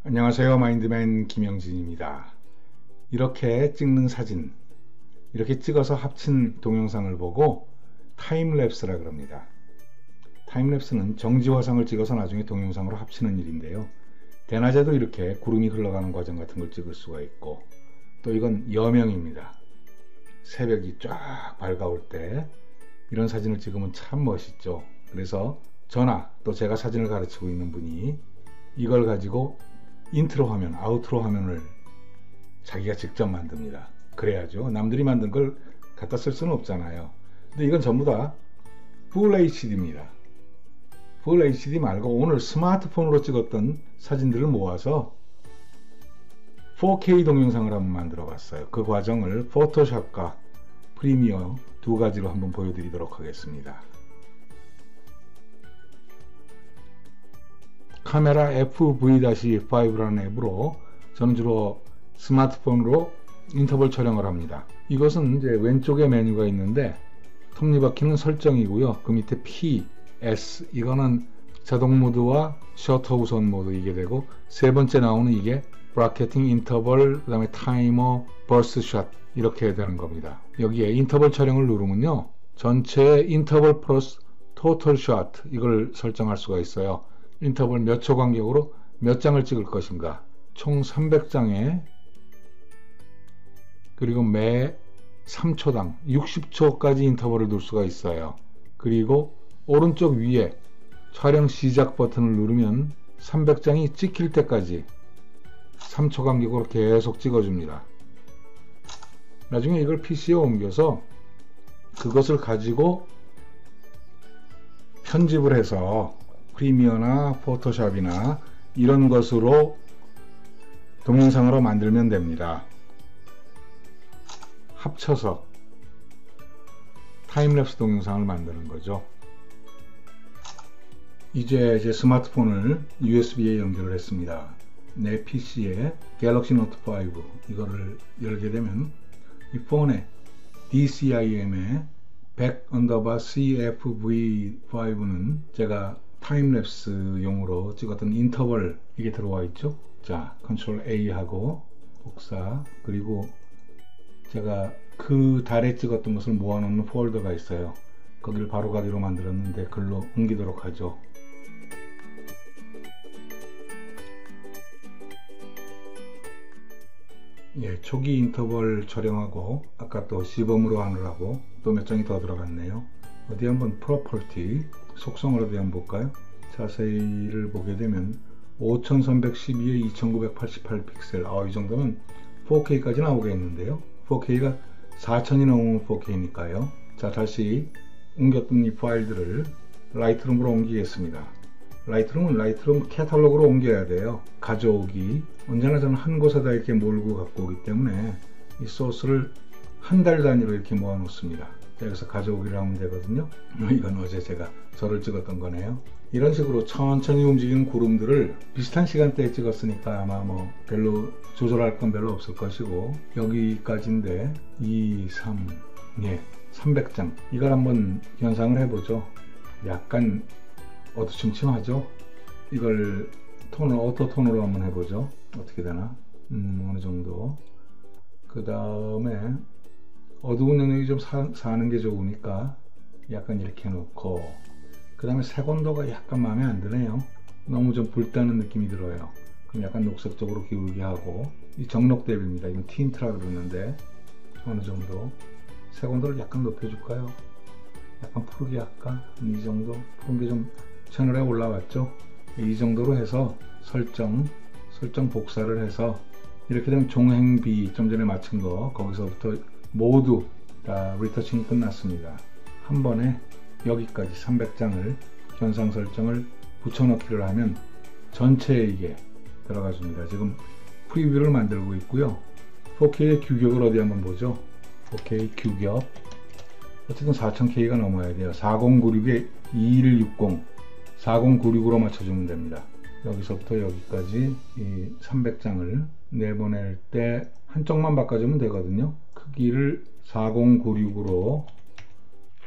안녕하세요. 마인드맨 김영진입니다. 이렇게 찍는 사진, 이렇게 찍어서 합친 동영상을 보고 타임랩스라 그럽니다. 타임랩스는 정지화상을 찍어서 나중에 동영상으로 합치는 일인데요. 대낮에도 이렇게 구름이 흘러가는 과정 같은 걸 찍을 수가 있고, 또 이건 여명입니다. 새벽이 쫙 밝아올 때 이런 사진을 찍으면 참 멋있죠. 그래서 저나 또 제가 사진을 가르치고 있는 분이 이걸 가지고 인트로 화면, 아우트로 화면을 자기가 직접 만듭니다. 그래야죠. 남들이 만든 걸 갖다 쓸 수는 없잖아요. 근데 이건 전부 다 Full HD입니다. Full HD 말고 오늘 스마트폰으로 찍었던 사진들을 모아서 4K 동영상을 한번 만들어 봤어요. 그 과정을 포토샵과 프리미어 두 가지로 한번 보여드리도록 하겠습니다. 카메라 FV-5라는 앱으로 저는 주로 스마트폰으로 인터벌 촬영을 합니다. 이것은 이제 왼쪽에 메뉴가 있는데 톱니바퀴는 설정이고요. 그 밑에 P, S 이거는 자동 모드와 셔터 우선 모드 이게 되고, 세 번째 나오는 이게 브라켓팅 인터벌, 그 다음에 타이머, 버스 샷 이렇게 되는 겁니다. 여기에 인터벌 촬영을 누르면요, 전체 인터벌 플러스 토털 샷 이걸 설정할 수가 있어요. 인터벌 몇 초 간격으로 몇 장을 찍을 것인가, 총 300장에 그리고 매 3초당 60초까지 인터벌을 둘 수가 있어요. 그리고 오른쪽 위에 촬영 시작 버튼을 누르면 300장이 찍힐 때까지 3초 간격으로 계속 찍어줍니다. 나중에 이걸 PC에 옮겨서 그것을 가지고 편집을 해서 프리미어나 포토샵이나 이런 것으로 동영상으로 만들면 됩니다. 합쳐서 타임랩스 동영상을 만드는 거죠. 이제 제 스마트폰을 USB에 연결을 했습니다. 내 PC에 갤럭시 노트 5 이거를 열게 되면 이 폰에 DCIM에 100_CFV5는 제가 타임랩스 용으로 찍었던 인터벌 이게 들어와 있죠. 자, 컨트롤 A 하고 복사, 그리고 제가 그 달에 찍었던 것을 모아놓는 폴더가 있어요. 거기를 바로가기로 만들었는데 글로 옮기도록 하죠. 예, 초기 인터벌 촬영하고 아까 또 시범으로 하느라고 또 몇 장이 더 들어갔네요. 어디 한번 프로퍼티 속성을 어디 한번 볼까요? 자세히를 보게 되면 5312에 2988 픽셀, 이 정도면 4K까지 나오겠는데요. 4K가 4000이 넘으면 4K니까요. 자, 다시 옮겼던 이 파일들을 라이트룸으로 옮기겠습니다. 라이트룸은 라이트룸 캐탈로그로 옮겨야 돼요. 가져오기, 언제나 저는 한 곳에다 이렇게 몰고 갖고 오기 때문에 이 소스를 한 달 단위로 이렇게 모아 놓습니다. 자, 여기서 가져오기를 하면 되거든요. 이건 어제 제가 저를 찍었던 거네요. 이런 식으로 천천히 움직이는 구름들을 비슷한 시간대에 찍었으니까 아마 뭐 별로 조절할 건 별로 없을 것이고, 여기까지인데 2, 3, 300장 이걸 한번 현상을 해보죠. 약간 어두침침하죠. 이걸 톤을 오토톤으로 한번 해보죠. 어떻게 되나? 어느 정도. 그 다음에 어두운 영역이 좀 사는 게 좋으니까 약간 이렇게 놓고, 그 다음에 색온도가 약간 마음에 안 드네요. 너무 좀 불타는 느낌이 들어요. 그럼 약간 녹색 쪽으로 기울게 하고, 이 정록 대비입니다. 이건 틴트라 그러는데 어느 정도 색온도를 약간 높여줄까요? 약간 푸르게 할까? 이 정도 푸른 게 좀 채널에 올라왔죠. 이 정도로 해서 설정 복사를 해서 이렇게 되면 종횡비 좀 전에 마친 거 거기서부터 모두 다 리터칭이 끝났습니다. 한 번에 여기까지 300장을 현상 설정을 붙여넣기를 하면 전체에 이게 들어가 줍니다. 지금 프리뷰를 만들고 있고요. 4K의 규격을 어디 한번 보죠. 4K 규격 어쨌든 4000K가 넘어야 돼요. 4096에 2160 4096으로 맞춰주면 됩니다. 여기서부터 여기까지 이 300장을 내보낼 때 한쪽만 바꿔주면 되거든요. 크기를 4096으로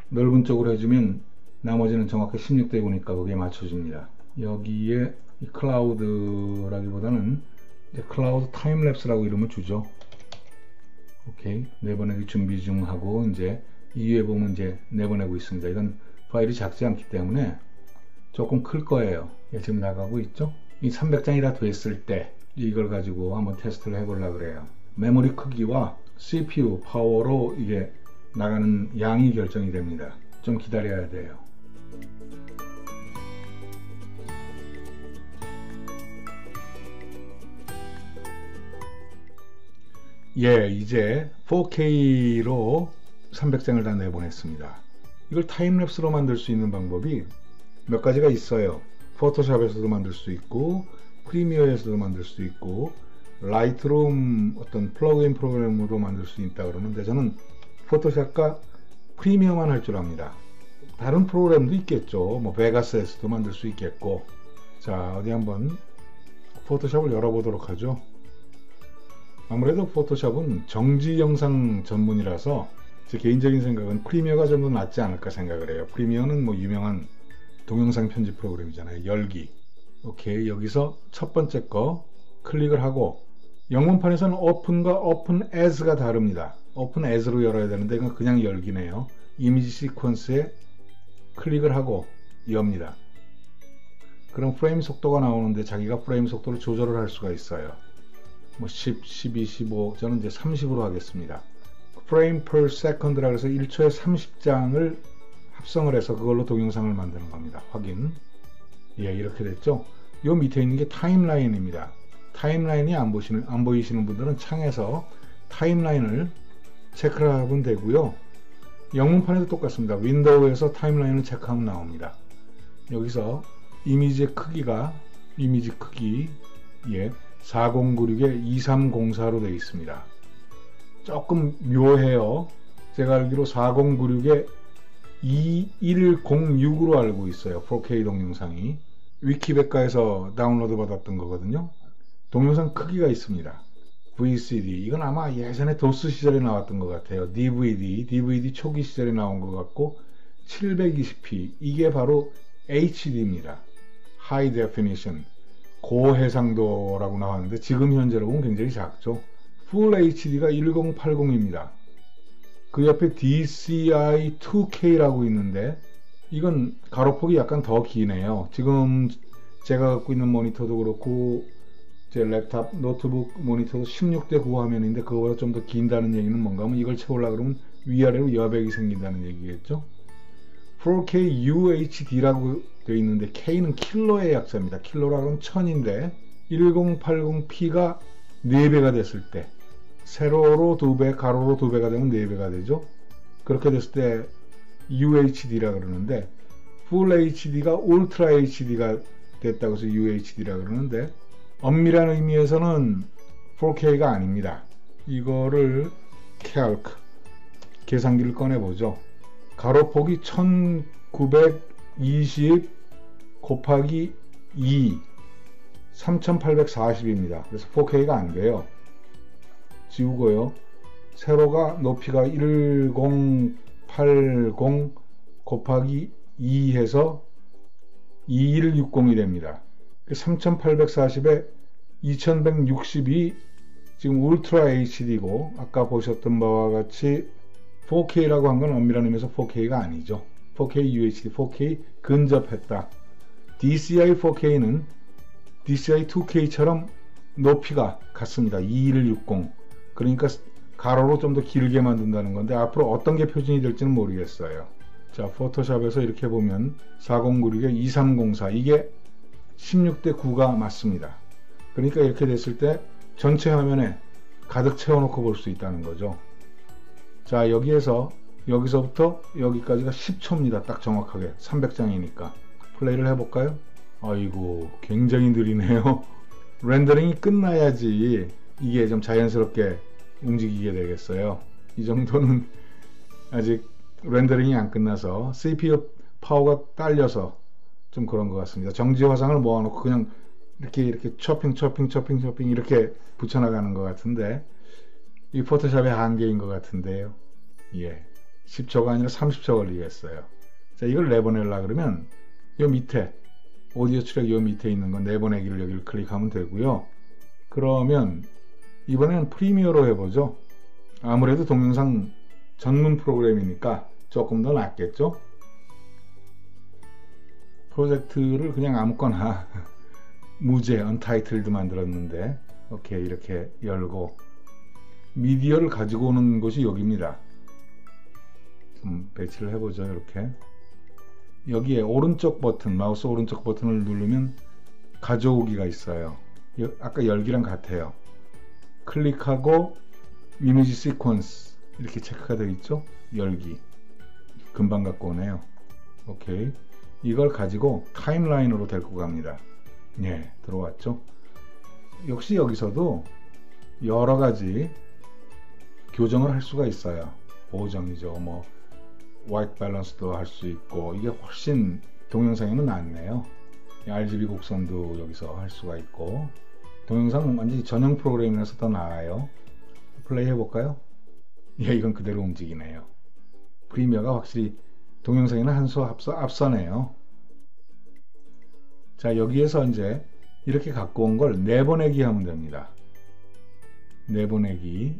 넓은 쪽으로 해주면 나머지는 정확히 16대 9니까 거기에 맞춰줍니다. 여기에 이 클라우드라기보다는 클라우드 타임랩스라고 이름을 주죠. 오케이, 내보내기 준비 중 하고 이제 이 위에 보면 이제 내보내고 있습니다. 이건 파일이 작지 않기 때문에 조금 클 거예요. 예, 지금 나가고 있죠. 이 300장이라 됐을 때 이걸 가지고 한번 테스트를 해보려고 그래요. 메모리 크기와 CPU 파워로 이게 나가는 양이 결정이 됩니다. 좀 기다려야 돼요. 예, 이제 4K로 300장을 다 내보냈습니다. 이걸 타임랩스로 만들 수 있는 방법이 몇 가지가 있어요. 포토샵에서도 만들 수 있고 프리미어에서도 만들 수 있고 라이트룸 어떤 플러그인 프로그램으로 만들 수 있다 그러는데 저는 포토샵과 프리미어만 할 줄 압니다. 다른 프로그램도 있겠죠. 뭐 베가스에서도 만들 수 있겠고. 자, 어디 한번 포토샵을 열어보도록 하죠. 아무래도 포토샵은 정지 영상 전문이라서 제 개인적인 생각은 프리미어가 좀 더 낫지 않을까 생각을 해요. 프리미어는 뭐 유명한 동영상 편집 프로그램이잖아요. 열기. 오케이, 여기서 첫 번째 거 클릭을 하고 영문판에서는 오픈과 오픈 as가 다릅니다. 오픈 as로 열어야 되는데 이건 그냥 열기네요. 이미지 시퀀스에 클릭을 하고 엽니다. 그럼 프레임 속도가 나오는데 자기가 프레임 속도를 조절을 할 수가 있어요. 뭐 10, 12, 15, 저는 이제 30으로 하겠습니다. 프레임 per second라 해서 1초에 30장을 합성을 해서 그걸로 동영상을 만드는 겁니다. 확인. 예, 이렇게 됐죠. 요 밑에 있는 게 타임라인입니다. 타임라인이 안 보이시는 분들은 창에서 타임라인을 체크를 하면 되고요. 영문판에도 똑같습니다. 윈도우에서 타임라인을 체크하면 나옵니다. 여기서 이미지의 크기가 이미지 크기 예, 4096에 2304로 되어 있습니다. 조금 묘해요. 제가 알기로 4096에 2106으로 알고 있어요. 4K 동영상이. 위키백과에서 다운로드 받았던 거거든요. 동영상 크기가 있습니다. VCD. 이건 아마 예전에 도스 시절에 나왔던 것 같아요. DVD 초기 시절에 나온 것 같고 720p. 이게 바로 HD입니다. High Definition. 고해상도라고 나왔는데 지금 현재로 보면 굉장히 작죠. Full HD가 1080입니다. 그 옆에 DCI-2K라고 있는데 이건 가로폭이 약간 더 기네요. 지금 제가 갖고 있는 모니터도 그렇고 제 랩탑, 노트북 모니터도 16:9 화면인데 그거보다 좀 더 긴다는 얘기는 뭔가 하면 이걸 채우려고 그러면 위아래로 여백이 생긴다는 얘기겠죠. 4K UHD라고 되어 있는데 K는 킬로의 약자입니다. 킬로라고 하면 1000인데 1080p가 4배가 됐을 때 세로로 2배, 가로로 2배가 되면 4배가 되죠. 그렇게 됐을 때 UHD라 그러는데 Full HD가 울트라 HD가 됐다고 해서 UHD라 그러는데 엄밀한 의미에서는 4K가 아닙니다. 이거를 calc 계산기를 꺼내보죠. 가로폭이 1920 곱하기 2 3840입니다. 그래서 4K가 안 돼요. 지우고요. 세로가 높이가 1080 곱하기 2 해서 2160이 됩니다. 3840에 2160이 지금 울트라 HD고 아까 보셨던 바와 같이 4K라고 한 건 엄밀한 의미에서 4K가 아니죠. 4K UHD, 4K 근접했다. DCI 4K는 DCI 2K처럼 높이가 같습니다. 2160. 그러니까 가로로 좀 더 길게 만든다는 건데 앞으로 어떤 게 표준이 될지는 모르겠어요. 자, 포토샵에서 이렇게 보면 4096에 2304 이게 16:9가 맞습니다. 그러니까 이렇게 됐을 때 전체 화면에 가득 채워놓고 볼 수 있다는 거죠. 자, 여기서부터 여기까지가 10초입니다. 딱 정확하게 300장이니까 플레이를 해볼까요? 아이고, 굉장히 느리네요. 렌더링이 끝나야지 이게 좀 자연스럽게 움직이게 되겠어요. 이 정도는 아직 렌더링이 안 끝나서 CPU 파워가 딸려서 좀 그런 것 같습니다. 정지 화상을 모아놓고 그냥 이렇게 초핑 이렇게 붙여나가는 것 같은데 이 포토샵의 한계인 것 같은데요. 예, 10초가 아니라 30초 걸리겠어요. 자, 이걸 내보내려고 그러면 이 밑에 오디오 트랙 요 밑에 있는 거 내보내기를 여기를 클릭하면 되고요. 그러면 이번에는 프리미어로 해보죠. 아무래도 동영상 전문 프로그램이니까 조금 더 낫겠죠. 프로젝트를 그냥 아무거나 무제 언타이틀드 만들었는데 오케이 이렇게 열고 미디어를 가지고 오는 곳이 여기입니다. 좀 배치를 해보죠. 이렇게 여기에 오른쪽 버튼, 마우스 오른쪽 버튼을 누르면 가져오기가 있어요. 아까 열기랑 같아요. 클릭하고 이미지 시퀀스 이렇게 체크가 되어 있죠. 열기 금방 갖고 오네요. 오케이, 이걸 가지고 타임라인으로 데리고 갑니다. 예, 들어왔죠. 역시 여기서도 여러가지 교정을 할 수가 있어요. 보정이죠. 뭐 화이트 밸런스도 할 수 있고, 이게 훨씬 동영상에는 낫네요. RGB 곡선도 여기서 할 수가 있고, 동영상 완전히 전용 프로그램이라서 더 나아요. 플레이 해볼까요? 예, 이건 그대로 움직이네요. 프리미어가 확실히 동영상에는 한 수 앞서네요. 자, 여기에서 이제 이렇게 갖고 온 걸 내보내기 하면 됩니다. 내보내기,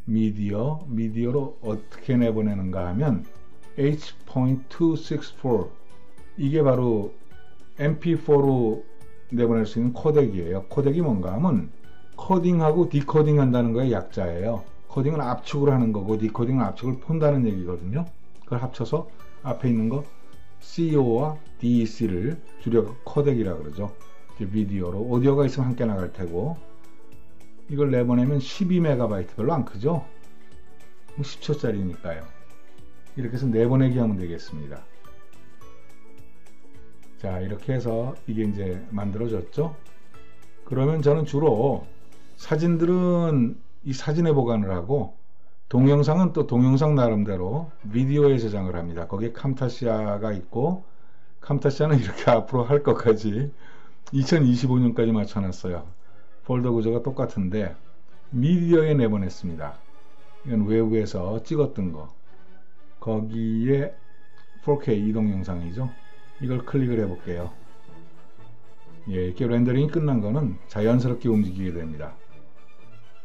미디어로 어떻게 내보내는가 하면 H.264 이게 바로 MP4로 내보낼 수 있는 코덱이에요. 코덱이 뭔가 하면 코딩하고 디코딩 한다는 거의 약자예요. 코딩은 압축을 하는 거고 디코딩은 압축을 푼다는 얘기거든요. 그걸 합쳐서 앞에 있는 거 CO와 DEC를 줄여 코덱이라 그러죠. 비디오로 오디오가 있으면 함께 나갈 테고, 이걸 내보내면 12MB, 별로 안 크죠? 10초짜리니까요. 이렇게 해서 내보내기 하면 되겠습니다. 자, 이렇게 해서 이게 이제 만들어졌죠? 그러면 저는 주로 사진들은 이 사진에 보관을 하고, 동영상은 또 동영상 나름대로 비디오에 저장을 합니다. 거기에 camta시아가 있고, camta시아는 이렇게 앞으로 할 것까지 2025년까지 맞춰놨어요. 폴더 구조가 똑같은데 미디어에 내보냈습니다. 이건 외부에서 찍었던 거. 거기에 4K 이동 영상이죠. 이걸 클릭을 해볼게요. 예, 이렇게 렌더링이 끝난 거는 자연스럽게 움직이게 됩니다.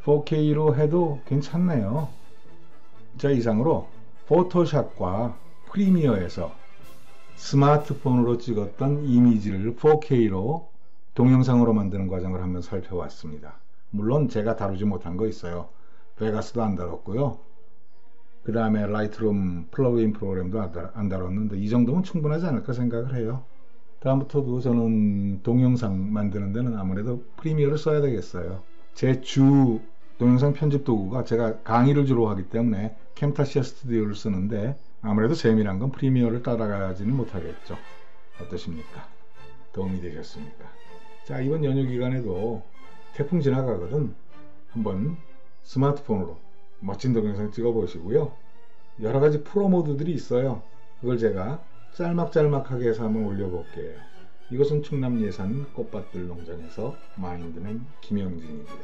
4K로 해도 괜찮네요. 자, 이상으로 포토샵과 프리미어에서 스마트폰으로 찍었던 이미지를 4K로 동영상으로 만드는 과정을 한번 살펴봤습니다. 물론 제가 다루지 못한 거 있어요. 베가스도 안 다뤘고요. 그 다음에 라이트룸 플러그인 프로그램도 안 다뤘는데 이 정도면 충분하지 않을까 생각을 해요. 다음부터도 저는 동영상 만드는 데는 아무래도 프리미어를 써야 되겠어요. 제 주 동영상 편집 도구가 제가 강의를 주로 하기 때문에 캠타시아 스튜디오를 쓰는데 아무래도 재미난 건 프리미어를 따라가지는 못하겠죠. 어떠십니까? 도움이 되셨습니까? 자, 이번 연휴 기간에도 태풍 지나가거든 한번 스마트폰으로 멋진 동영상 찍어 보시고요. 여러가지 프로 모드들이 있어요. 그걸 제가 짤막짤막하게 해서 한번 올려볼게요. 이것은 충남 예산 꽃밭들 농장에서 마인드맨 김영진입니다.